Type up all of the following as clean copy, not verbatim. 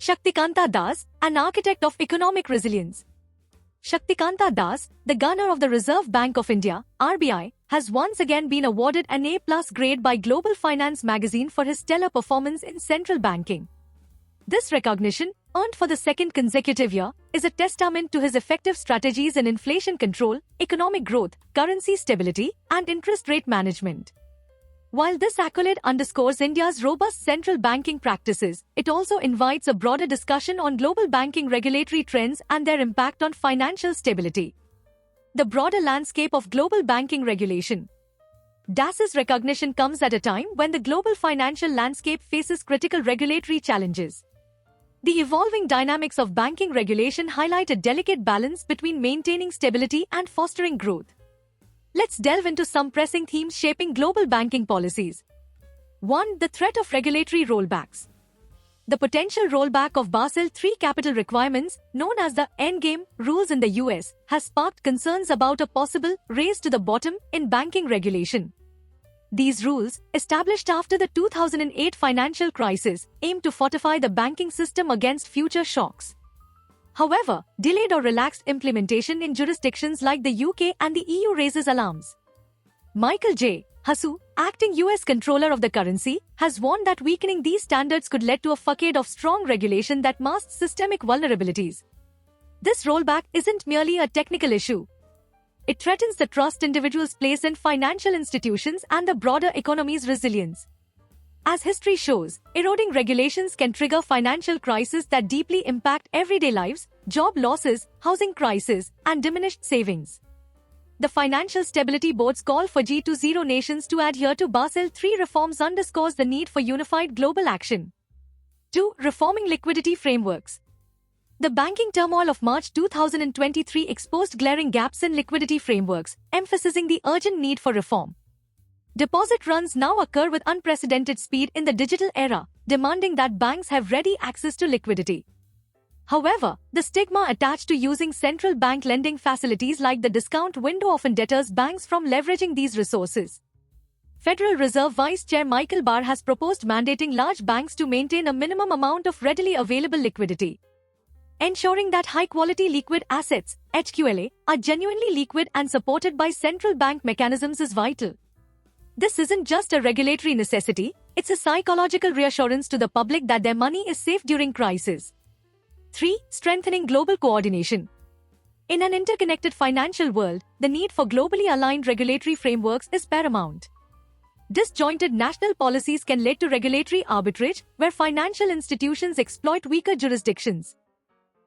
Shaktikanta Das, an architect of economic resilience. Shaktikanta Das, the governor of the Reserve Bank of India, RBI, has once again been awarded an A+ grade by Global Finance magazine for his stellar performance in central banking. This recognition, earned for the second consecutive year, is a testament to his effective strategies in inflation control, economic growth, currency stability, and interest rate management. While this accolade underscores India's robust central banking practices, it also invites a broader discussion on global banking regulatory trends and their impact on financial stability. The broader landscape of global banking regulation. DAS's recognition comes at a time when the global financial landscape faces critical regulatory challenges. The evolving dynamics of banking regulation highlight a delicate balance between maintaining stability and fostering growth. Let's delve into some pressing themes shaping global banking policies. 1. The threat of regulatory rollbacks. The potential rollback of Basel III capital requirements, known as the Endgame rules in the US, has sparked concerns about a possible race to the bottom in banking regulation. These rules, established after the 2008 financial crisis, aim to fortify the banking system against future shocks. However, delayed or relaxed implementation in jurisdictions like the UK and the EU raises alarms. Michael J. Hasu, acting US controller of the currency, has warned that weakening these standards could lead to a facade of strong regulation that masks systemic vulnerabilities. This rollback isn't merely a technical issue. It threatens the trust individuals place in financial institutions and the broader economy's resilience. As history shows, eroding regulations can trigger financial crises that deeply impact everyday lives, job losses, housing crises, and diminished savings. The Financial Stability Board's call for G20 nations to adhere to Basel III reforms underscores the need for unified global action. 2. Reforming liquidity frameworks. The banking turmoil of March 2023 exposed glaring gaps in liquidity frameworks, emphasizing the urgent need for reform. Deposit runs now occur with unprecedented speed in the digital era, demanding that banks have ready access to liquidity. However, the stigma attached to using central bank lending facilities like the discount window often deters banks from leveraging these resources. Federal Reserve Vice Chair Michael Barr has proposed mandating large banks to maintain a minimum amount of readily available liquidity. Ensuring that high-quality liquid assets, HQLA, are genuinely liquid and supported by central bank mechanisms is vital. This isn't just a regulatory necessity, it's a psychological reassurance to the public that their money is safe during crisis. 3. Strengthening global coordination. In an interconnected financial world, the need for globally aligned regulatory frameworks is paramount. Disjointed national policies can lead to regulatory arbitrage, where financial institutions exploit weaker jurisdictions.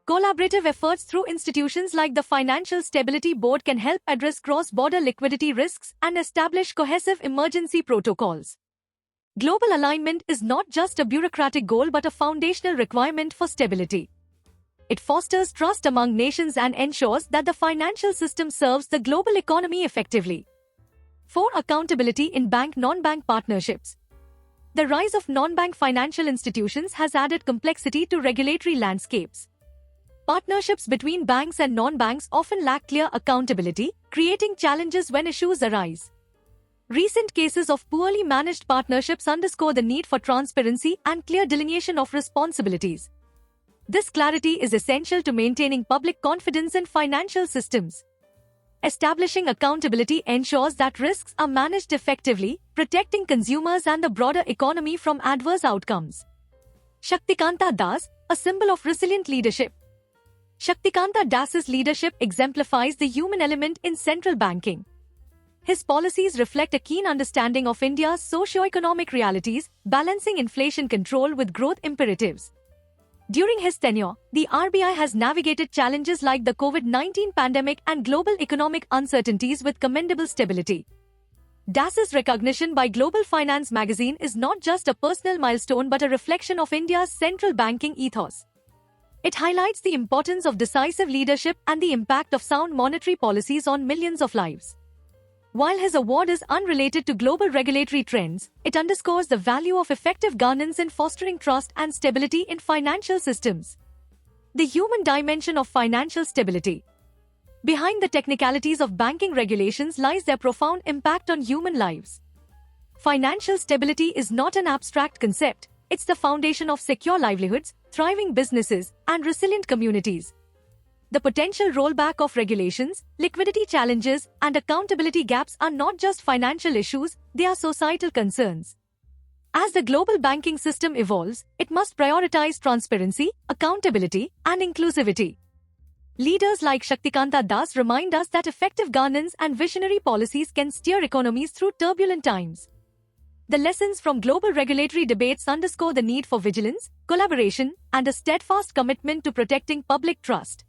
Collaborative efforts through institutions like the Financial Stability Board can help address cross-border liquidity risks and establish cohesive emergency protocols. Global alignment is not just a bureaucratic goal but a foundational requirement for stability. It fosters trust among nations and ensures that the financial system serves the global economy effectively. 4. Accountability in bank-non-bank partnerships. The rise of non-bank financial institutions has added complexity to regulatory landscapes. Partnerships between banks and non-banks often lack clear accountability, creating challenges when issues arise. Recent cases of poorly managed partnerships underscore the need for transparency and clear delineation of responsibilities. This clarity is essential to maintaining public confidence in financial systems. Establishing accountability ensures that risks are managed effectively, protecting consumers and the broader economy from adverse outcomes. Shaktikanta Das, a symbol of resilient leadership. Shaktikanta Das's leadership exemplifies the human element in central banking. His policies reflect a keen understanding of India's socio-economic realities, balancing inflation control with growth imperatives. During his tenure, the RBI has navigated challenges like the COVID-19 pandemic and global economic uncertainties with commendable stability. Das's recognition by Global Finance magazine is not just a personal milestone but a reflection of India's central banking ethos. It highlights the importance of decisive leadership and the impact of sound monetary policies on millions of lives. While his award is unrelated to global regulatory trends, it underscores the value of effective governance in fostering trust and stability in financial systems. The human dimension of financial stability. Behind the technicalities of banking regulations lies their profound impact on human lives. Financial stability is not an abstract concept, It's the foundation of secure livelihoods, thriving businesses, and resilient communities. The potential rollback of regulations, liquidity challenges, and accountability gaps are not just financial issues, they are societal concerns. As the global banking system evolves, it must prioritize transparency, accountability, and inclusivity. Leaders like Shaktikanta Das remind us that effective governance and visionary policies can steer economies through turbulent times. The lessons from global regulatory debates underscore the need for vigilance, collaboration, and a steadfast commitment to protecting public trust.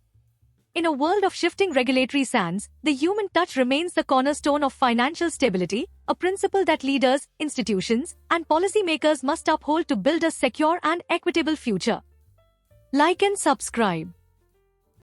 In a world of shifting regulatory sands, the human touch remains the cornerstone of financial stability, a principle that leaders, institutions, and policymakers must uphold to build a secure and equitable future. Like and subscribe.